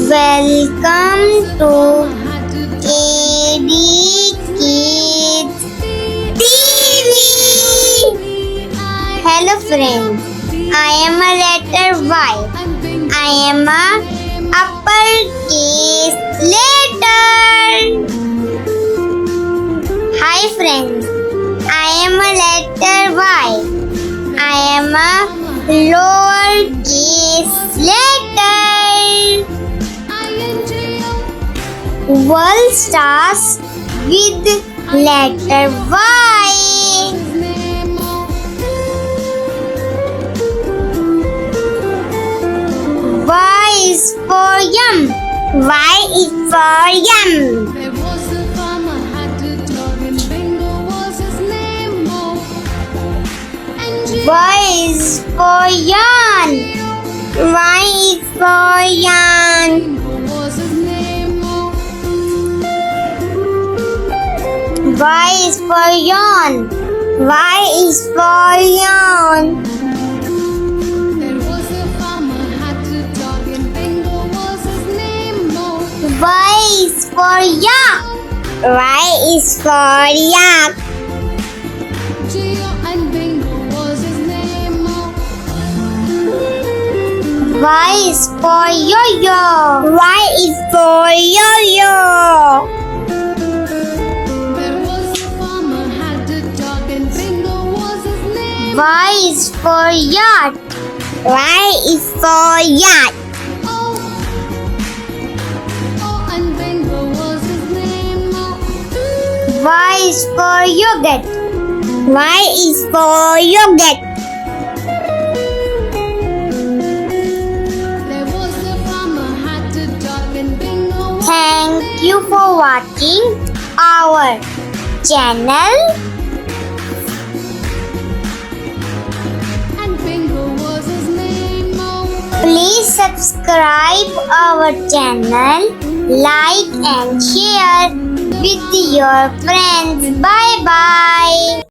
Welcome to KD Kids TV. Hello friends, I am a letter Y. I am a uppercase letter. Hi friends, I am a letter Y. I am a lowercase letter. World starts with letter Y. Y is for yum. Y is for yum. There was a farmer had a dog and Bingo was his name. And Y is for yarn. Y is for yarn. Bingo was his name. Y is for yarn. Y is for yarn. There was a farmer had a dog and Bingo was his name. Y is for yak. Y is for yak. Geo and Bingo was his name. Y is for yo-yo. Y is for yo-yo. There was a farmer had a dog and Bingo was his name. Y is for yacht. Y is for yacht. Oh, and Bingo was his name. Y is for yogurt. Y is for yogurt. There was a farmer had a dog and Bingo was Thank you for watching our channel. and Bingo was his name. Please subscribe our channel, like and share with your friends. Bye bye.